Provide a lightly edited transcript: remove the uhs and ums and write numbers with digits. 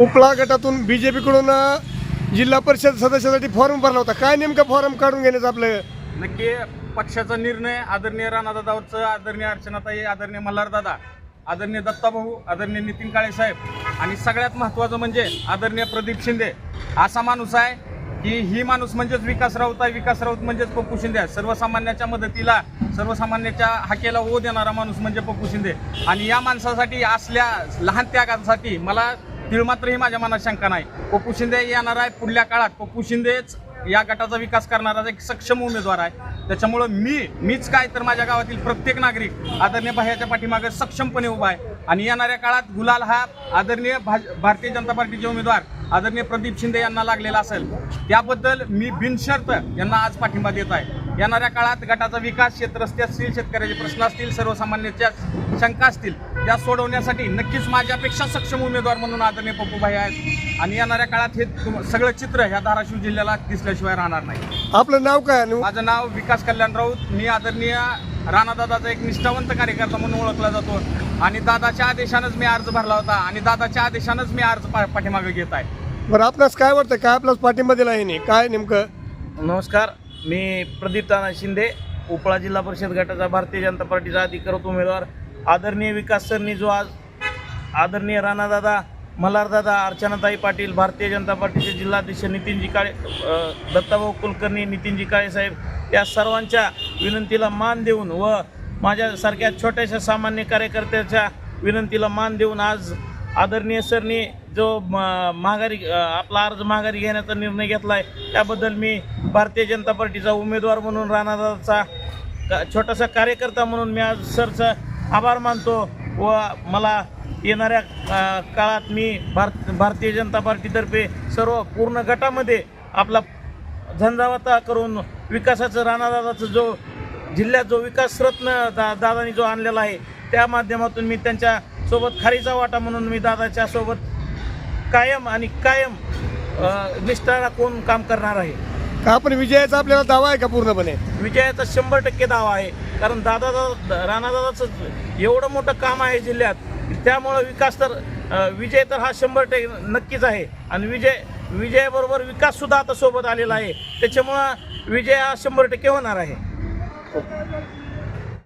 उपळा गटातून बीजेपीकडून जिल्हा परिषद सदस्यासाठी फॉर्म भरला होता. काय नेमका फॉर्म काढून घेण्याचं आपलं? नक्की पक्षाचा निर्णय आदरणीय राणादादावरचं, आदरणीय अर्चनाताई, आदरणीय मल्हारदादा, आदरणीय दत्ताभाऊ, आदरणीय नितीन काळे साहेब आणि सगळ्यात महत्त्वाचं म्हणजे आदरणीय प्रदीप शिंदे असा माणूस आहे की ही माणूस म्हणजेच विकास राऊत आहे. विकास राऊत म्हणजेच पप्पू शिंदे आहे. सर्वसामान्याच्या मदतीला, सर्वसामान्याच्या हाकेला ओ देणारा माणूस म्हणजे पप्पू शिंदे. आणि या माणसासाठी असल्या लहान त्यागासाठी मला तिळमात्रही माझ्या मनात शंका नाही. पप्पू शिंदे येणार आहे. पुढल्या काळात पप्पू शिंदेच या गटाचा विकास करणारा एक सक्षम उमेदवार आहे. त्याच्यामुळं मीच काय तर माझ्या गावातील प्रत्येक नागरिक आदरणीय भाईच्या पाठीमागे सक्षमपणे उभा आहे. आणि येणाऱ्या काळात गुलाल हा आदरणीय भारतीय जनता पार्टीचे उमेदवार आदरणीय प्रदीप शिंदे यांना लागलेला असेल. त्याबद्दल मी बिनशर्त यांना आज पाठिंबा देत आहे. येणाऱ्या काळात गटाचा विकास, शेतरस्ते असतील, शेतकऱ्याचे प्रश्न असतील, सर्वसामान्यांच्या शंका असतील, त्या सोडवण्यासाठी नक्कीच माझ्यापेक्षा सक्षम उमेदवार म्हणून आदरणीय पप्पूभाई आहेत. आणि येणाऱ्या काळात हे सगळं चित्र ह्या धाराशिव जिल्ह्याला दिसल्याशिवाय राहणार नाही. आपलं नाव काय? माझं नाव विकास कल्याण राऊत. मी आदरणीय राणादादाचा एक निष्ठावंत कार्यकर्ता म्हणून ओळखला जातो. आणि दादाच्या आदेशानंच मी अर्ज भरला होता आणि दादाच्या आदेशानंच मी अर्ज पाठीमागे घेत आहे. बरं, आपल्यास काय वाटतं? काय आपलाच पाठिंबा दिला आहे काय नेमकं? नमस्कार, मी प्रदीप ताना शिंदे, उपळा जिल्हा परिषद गटाचा भारतीय जनता पार्टीचा अधिकृत उमेदवार. आदरणीय विकास सरनी जो आज आदरणीय राणादादा, मल्हारदादा, अर्चनाताई पाटील, भारतीय जनता पार्टीचे जिल्हाध्यक्ष नितीनजी काळे, दत्ताभाऊ कुलकर्णी, नितीनजी काळे साहेब या सर्वांच्या विनंतीला मान देऊन व माझ्यासारख्या छोट्याशा सामान्य कार्यकर्त्याच्या विनंतीला मान देऊन आज आदरणीय सरनी जो आपला अर्ज माघारी घेण्याचा निर्णय घेतला आहे त्याबद्दल मी भारतीय जनता पार्टीचा उमेदवार म्हणून, राणादादाचा छोटासा कार्यकर्ता म्हणून मी आज सरचा आभार मानतो. व मला येणाऱ्या काळात मी भारतीय जनता पार्टीतर्फे सर्व पूर्ण गटामध्ये आपला झंझावात करून विकासाचं, राणादादाचं जो जिल्ह्यात जो विकास रत्न दादांनी जो आणलेला आहे त्या माध्यमातून मी त्यांच्या सोबत खारीचा वाटा म्हणून मी दादाच्या सोबत कायम निष्ठा राखून काम करणार आहे. का आपण विजयाचा आपल्याला दावा आहे का? पूर्णपणे विजयाचा 100% दावा आहे. कारण राणादादाचं एवढं मोठं काम आहे जिल्ह्यात, त्यामुळं विकास तर विजय तर हा 100% नक्कीच आहे. आणि विजयाबरोबर विकाससुद्धा आता सोबत आलेला आहे. त्याच्यामुळं विजय हा 100% होणार आहे.